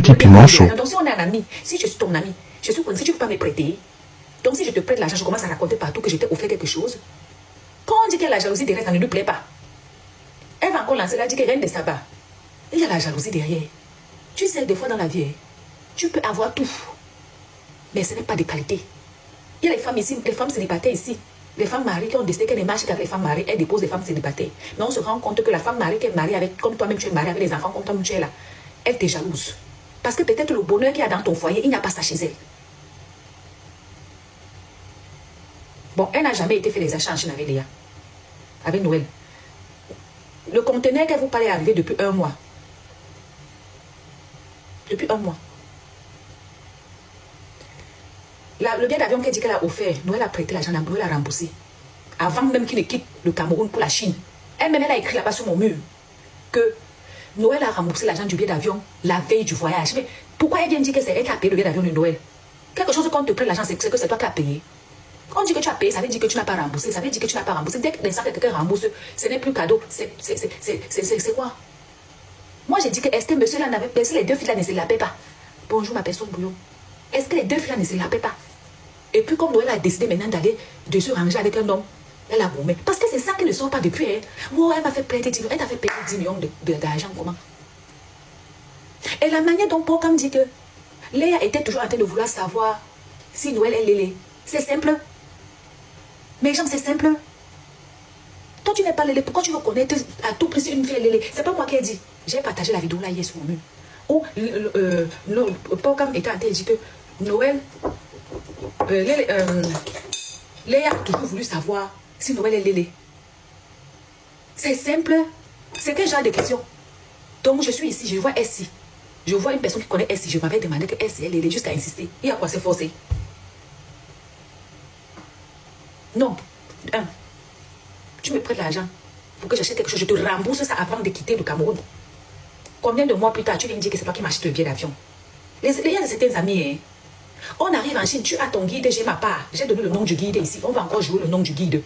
Petit piment chaud. Donc si on est un ami, si je suis ton ami, je suis si tu ne peux pas me prêter. Donc si je te prête l'argent, je commence à raconter partout que je t'ai offert quelque chose. Quand on dit que la jalousie derrière, ça ne lui plaît pas. Elle va encore lancer, elle a dit que rien de ça va. Il y a la jalousie derrière. Tu sais, des fois dans la vie, tu peux avoir tout. Mais ce n'est pas de qualité. Il y a les femmes ici, les femmes célibataires ici. Les femmes mariées qui ont décidé qu'elles ne marchent qu'avec les femmes mariées, elles déposent les femmes célibataires. Mais on se rend compte que la femme mariée qui est mariée avec, comme toi-même tu es mariée avec les enfants, comme toi-même tu es là, elle te jalouse. Parce que peut-être le bonheur qu'il y a dans ton foyer, il n'y a pas ça chez elle. Bon, elle n'a jamais été fait les achats en Chine avec Léa. Avec Noël. Le conteneur qu'elle vous parle est arrivé depuis 1 mois. Depuis 1 mois. Le billet d'avion qu'elle dit qu'elle a offert, Noël a prêté l'argent, Noël a remboursé. Avant même qu'il ne quitte le Cameroun pour la Chine. Elle-même, elle a écrit là-bas sur mon mur que Noël a remboursé l'argent du billet d'avion la veille du voyage. Mais pourquoi elle vient dire que c'est elle qui a payé le billet d'avion de Noël? Quelque chose quand on te prête l'argent, c'est que c'est toi qui as payé. Quand on dit que tu as payé, ça veut dire que tu n'as pas remboursé. Ça veut dire que tu n'as pas remboursé. Dès que quelqu'un rembourse, ce n'est plus cadeau. C'est quoi? Moi, j'ai dit que est-ce que monsieur là n'avait pas, les 2 filles là ne se la paient pas? Bonjour ma personne bouillon. Est-ce que les 2 filles là ne se la paient pas? Et puis comme Noël a décidé maintenant d'aller, de se ranger avec un homme, elle a gourmé. Parce que c'est ça qui ne sort pas depuis. Hein. Moi, elle m'a fait prêter 10 millions. Elle t'a fait payer 10 millions d'argent, comment? Et la manière dont Paul dit que Léa était toujours en train de vouloir savoir si Noël est lélé. C'est simple. Mais gens, c'est simple. Toi, tu n'es pas lélé. Pourquoi tu veux connaître à tout prix si une fille est lélé? C'est pas moi qui ai dit. J'ai partagé la vidéo là hier sur mon mur. Où Paul était en train de dire que Noël... Léa a toujours voulu savoir si Noël est lélé. C'est simple. C'est quel genre de question? Donc je suis ici, je vois Essie. Je vois une personne qui connaît Essie. Je m'avais demandé que Essie est lélé jusqu'à insister. Il y a quoi se forcer? Non. Tu me prêtes l'argent pour que j'achète quelque chose. Je te rembourse ça avant de quitter le Cameroun. Combien de mois plus tard, tu viens me dire que c'est toi qui m'achètes le billet d'avion? Il y a de certains amis, hein. On arrive en Chine, tu as ton guide, j'ai ma part. J'ai donné le nom du guide ici. On va encore jouer le nom du guide.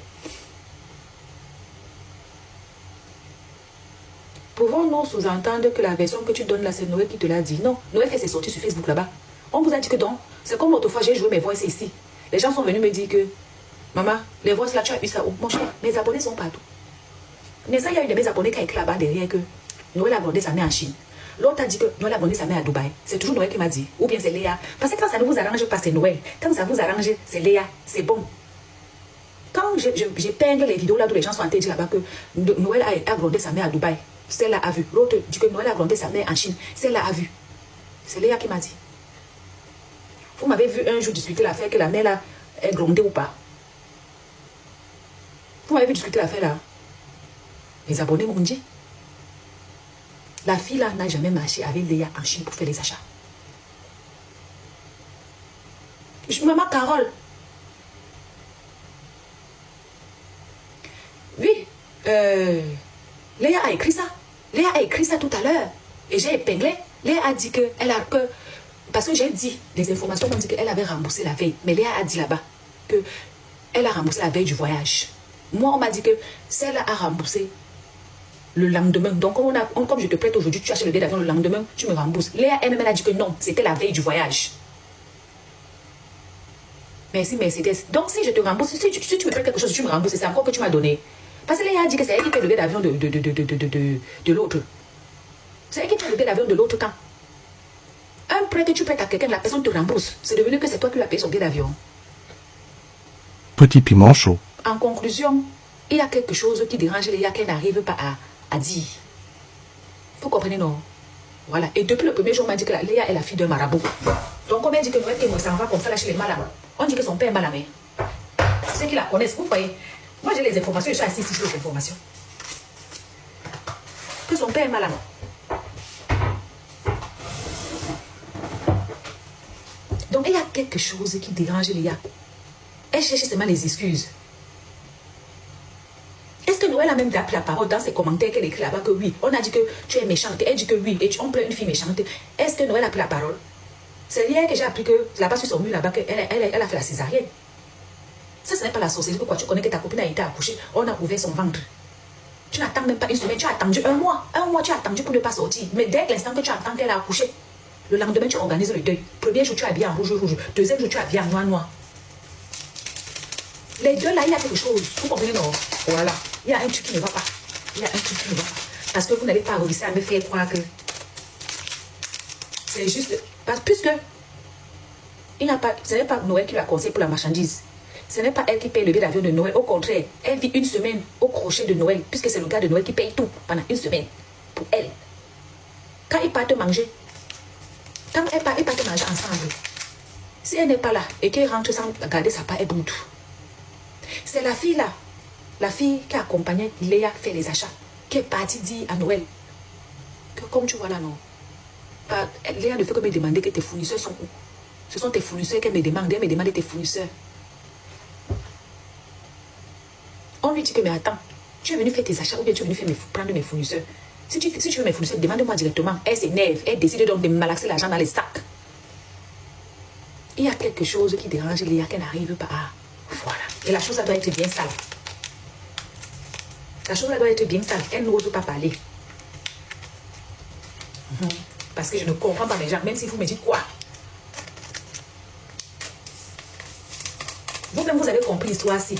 Pouvons-nous sous-entendre que la version que tu donnes là, c'est Noël qui te l'a dit? Non, Noël fait ses sorties sur Facebook là-bas. On vous a dit que non. C'est comme l'autre fois, j'ai joué mes voices ici. Les gens sont venus me dire que, maman, les voices là, tu as eu ça où? Mon cher, mes abonnés sont partout. Mais ça, il y a une de mes abonnés qui a écrit là-bas derrière que Noël a grondé sa mère en Chine. L'autre a dit que Noël a grondé sa mère à Dubaï. C'est toujours Noël qui m'a dit. Ou bien c'est Léa. Parce que quand ça ne vous arrange pas, c'est Noël. Quand ça vous arrange, c'est Léa. C'est bon. Quand j'ai peint les vidéos là où les gens sont en train de dire là-bas que Noël a grondé sa mère à Dubaï. Celle-là a vu. L'autre dit que Noël a grondé sa mère en Chine. Celle-là a vu. C'est Léa qui m'a dit. Vous m'avez vu un jour discuter l'affaire que la mère là est grondée ou pas. Vous m'avez vu discuter l'affaire là. Les abonnés m'ont dit. La fille là n'a jamais marché avec Léa en Chine pour faire les achats. Maman Carole. Oui. Léa a écrit ça. Léa a écrit ça tout à l'heure. Et j'ai épinglé. Léa a dit que elle a que... Parce que j'ai dit, les informations m'ont dit qu'elle avait remboursé la veille. Mais Léa a dit là-bas qu'elle a remboursé la veille du voyage. Moi, on m'a dit que celle-là a remboursé le lendemain. Donc, comme je te prête aujourd'hui, tu achètes le billet d'avion le lendemain, tu me rembourses. Léa elle-même a dit que non, c'était la veille du voyage. Merci Mercedes. Donc, si je te rembourse, si tu me prêtes quelque chose, tu me rembourses, c'est encore que tu m'as donné. Parce que Léa a dit que c'est elle qui paie le billet d'avion de l'autre. C'est elle qui paie le billet d'avion de l'autre temps. Un prêt que tu prêtes à quelqu'un, la personne te rembourse. C'est devenu que c'est toi qui lui as payé son billet d'avion. Petit piment chaud. En conclusion, il y a quelque chose qui dérange Léa qu'elle n'arrive pas à dire. Vous comprenez, non? Voilà. Et depuis le premier jour, on m'a dit que Léa est la fille d'un marabout. Donc, on m'a dit que Noël s'en va comme ça là chez les malades. On dit que son père est malamé. Ceux qui la connaissent, vous voyez. Moi, j'ai les informations, je suis assise ici sur les informations. Que son père est malamé. Donc, il y a quelque chose qui dérange Léa. Elle cherche seulement les excuses. Est-ce que Noël a même pris la parole dans ses commentaires qu'elle écrit là-bas que oui, on a dit que tu es méchante. Elle dit que oui, et on plaint une fille méchante. Est-ce que Noël a pris la parole? C'est hier que j'ai appris que là-bas sur son mur là-bas qu'elle a fait la césarienne. Ça, ce n'est pas la sorcellerie. Quoi, tu connais que ta copine a été accouchée, on a ouvert son ventre. Tu n'attends même pas une semaine, tu as attendu 1 mois. 1 mois, tu as attendu pour ne pas sortir. Mais dès l'instant que tu attends qu'elle a accouché, Le lendemain, tu organises le deuil. Premier jour, tu es habillé en rouge, rouge. Deuxième jour, tu es habillé en noir, noir. Les deux là, il y a quelque chose. Vous comprenez, non? Voilà. Il y a un truc qui ne va pas. Il y a un truc qui ne va pas. Parce que vous n'allez pas réussir à me faire croire que c'est juste. Puisque ce n'est pas Noël qui la conseille pour la marchandise. Ce n'est pas elle qui paye le billet d'avion de Noël. Au contraire, elle vit une semaine au crochet de Noël, puisque c'est le gars de Noël qui paye tout pendant une semaine pour elle. Quand ils partent manger, quand ils partent manger ensemble, si elle n'est pas là et qu'elle rentre sans garder sa part, elle brûle tout. C'est la fille là, la fille qui accompagnait Léa faire les achats, qui est partie dire à Noël que comme tu vois là, non, Léa ne fait que me demander que tes fournisseurs sont où. Ce sont tes fournisseurs qu'elle me demande. Elle me demande tes fournisseurs. On lui dit que mais attends, tu es venu faire tes achats ou bien tu es venu prendre mes fournisseurs. Si tu veux mes fournisseurs, demande-moi directement. Elle s'énerve, elle décide donc de malaxer l'argent dans les sacs. Il y a quelque chose qui dérange Léa qu'elle n'arrive pas à... Voilà. Et la chose doit être bien sale. La chose doit être bien sale. Elle n'ose pas parler. Parce que je ne comprends pas les gens, même si vous me dites quoi. Vous-même, vous avez compris l'histoire-ci.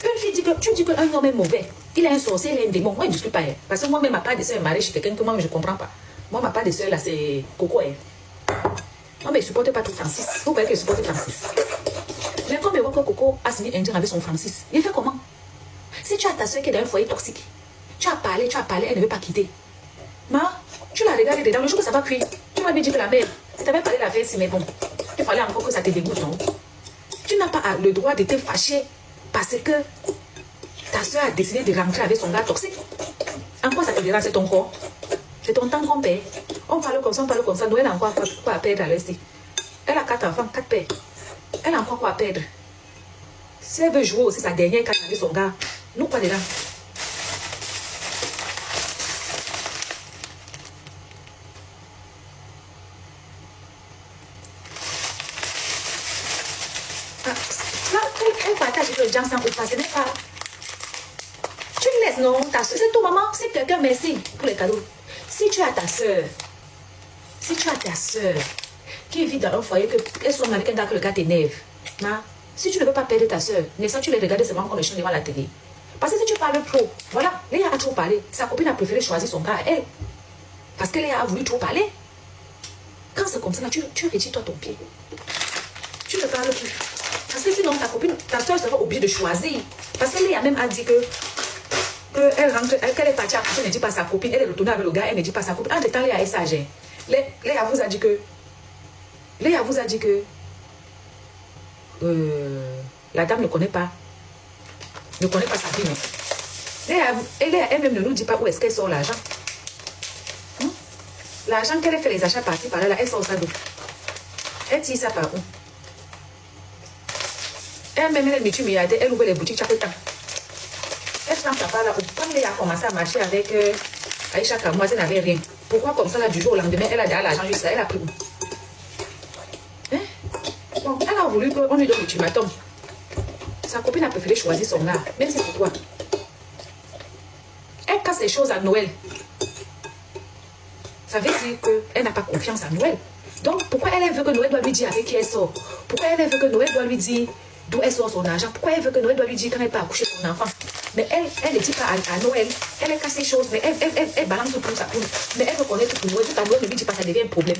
Une fille dit que tu dis qu'un homme est mauvais. Il est un sorcier, il est un démon. Moi, je ne discute pas. Parce que moi-même, ma part de soeur est mariée chez quelqu'un que moi, je ne comprends pas. Moi, ma part de soeur, là, c'est Coco. Moi, mais je ne supporte pas tout Francis. Vous voyez que je supporte Francis. Mais comme je vois que Coco a signé indien avec son Francis, il fait comment? Si tu as ta soeur qui est dans un foyer toxique, tu as parlé, elle ne veut pas quitter. Ma, tu la regardes dedans, le jour que ça va cuire, tu vas lui dire que la mère, si tu avais parlé la veille, mais bon, il fallait encore que ça te dégoûte, non? Tu n'as pas le droit de te fâcher parce que ta soeur a décidé de rentrer avec son gars toxique. En quoi ça te dérange? C'est ton corps. C'est ton temps qu'on paie. On parle comme ça. Noël a encore quoi à perdre à l'est. Elle a 4 enfants, 4 pères. Elle a encore quoi à perdre. Si elle veut jouer aussi sa dernière carte avec son gars, nous pas dedans. Elle partage avec le gens sans ou pas, ce n'est pas. Tu laisses, non, ta soeur, c'est ton maman, c'est quelqu'un, merci pour les cadeaux. Si tu as ta soeur, qui vit dans un foyer, qu'elle soit avec un gars que le gars t'énerve, si tu ne veux pas perdre ta soeur, ne ça tu les regardes seulement comme les chiens devant la télé. Parce que si tu parles trop, voilà, Léa a trop parlé. Sa copine a préféré choisir son gars à elle. Parce que Léa a voulu trop parler. Quand c'est comme ça, là, tu retires-toi ton pied. Tu ne parles plus. Parce que sinon, ta soeur sera obligée de choisir. Parce que Léa même a dit que elle rentre, qu'elle est partie à coucher, elle ne dit pas à sa copine, elle est retournée avec le gars, elle ne dit pas à sa copine. En temps, Léa est sage. Léa vous a dit que la dame ne connaît pas sa fille. Léa elle-même ne nous dit pas où est-ce qu'elle sort l'argent. L'argent qu'elle fait les achats par-ci, par-là, elle sort ça d'où? Elle tire ça par où? Elle-même, elle est multimilliardaire, elle ouvre les boutiques chaque temps. Elle prend sa part là. Quand Léa a commencé à marcher avec Aïcha Kamoise, elle n'avait rien. Pourquoi comme ça, là, du jour au lendemain, elle a déjà l'argent juste là, elle a pris où? Bon, elle a voulu qu'on lui donne l'ultimatum. Sa copine a préféré choisir son gars, même si c'est pourquoi. Elle casse les choses à Noël. Ça veut dire qu'elle n'a pas confiance en Noël. Donc, pourquoi elle veut que Noël doit lui dire avec qui elle sort? Pourquoi elle veut que Noël doit lui dire d'où elle sort son argent? Pourquoi elle veut que Noël doit lui dire quand elle peut accoucher son enfant? Mais elle ne dit pas à Noël. Elle casse les choses, mais elle balance pour sa poule. Mais elle veut connaître tout Noël. Tout à Noël ne lui dit pas, ça devient un problème.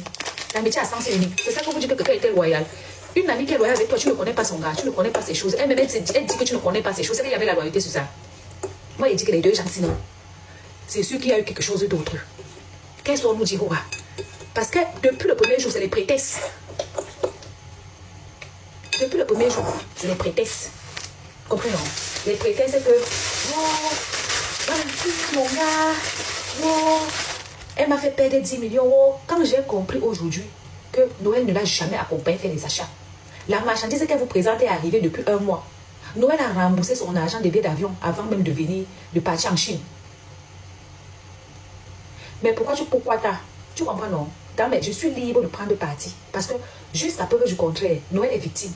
L'amitié à sens unique. C'est ça que vous dites que quelqu'un était loyal. Une amie qui est loyale avec toi, tu ne connais pas son gars, tu ne connais pas ses choses. Elle-même, elle dit que tu ne connais pas ses choses. C'est qu'il y avait la loyauté sur ça. Moi, il dit que les deux gens, sinon, c'est sûr qu'il y a eu quelque chose d'autre. Qu'est-ce qu'on nous dit, quoi? Parce que depuis le premier jour, c'est les prétextes. Depuis le premier jour, c'est les prétextes. Comprenez? Les prétextes, c'est que, mon gars, elle m'a fait perdre 10 millions. Quand j'ai compris aujourd'hui que Noël ne l'a jamais accompagné faire les achats, la marchandise qu'elle vous présente est arrivée depuis 1 mois. Noël a remboursé son argent de billets d'avion avant même de partir en Chine. Mais pourquoi tu comprends, non? Je suis libre de prendre parti. Parce que, juste à preuve du contraire, Noël est victime.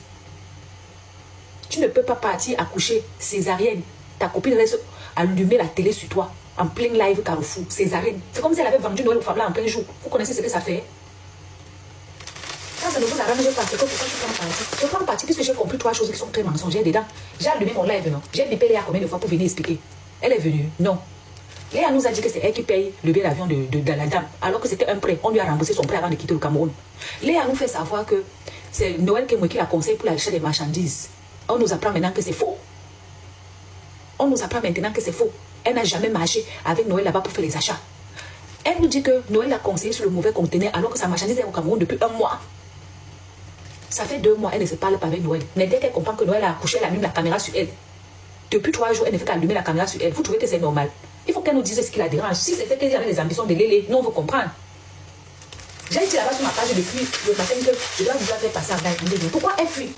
Tu ne peux pas partir accoucher césarienne. Ta copine reste allumer la télé sur toi, en plein live Carrefour, césarienne. C'est comme si elle avait vendu Noël aux femmes là en plein jour. Vous connaissez ce que ça fait? ça ne vous arrange pas, c'est que pourquoi je prends parti? Je prends parti puisque j'ai compris 3 choses qui sont très mensongères dedans. J'ai allumé mon live, non? J'ai bipé Léa combien de fois pour venir expliquer? Elle est venue? Non. Léa nous a dit que c'est elle qui paye le billet d'avion de la dame, alors que c'était un prêt. On lui a remboursé son prêt avant de quitter le Cameroun. Léa nous fait savoir que c'est Noël Kemoy qui la conseille pour l'achat des marchandises. On nous apprend maintenant que c'est faux. On nous apprend maintenant que c'est faux. Elle n'a jamais marché avec Noël là-bas pour faire les achats. Elle nous dit que Noël l'a conseillé sur le mauvais conteneur alors que sa marchandise est au Cameroun depuis 1 mois. Ça fait 2 mois, elle ne se parle pas avec Noël. Mais dès qu'elle comprend que Noël a accouché, elle allume la caméra sur elle. Depuis 3 jours, elle ne fait qu'allumer la caméra sur elle. Vous trouvez que c'est normal? Il faut qu'elle nous dise ce qui la dérange. Si c'était qu'elle avait des ambitions de l'élé, nous on veut comprendre. J'ai dit là-bas sur ma page depuis le matin que je dois vous faire passer à Gaï. Pourquoi elle fuit?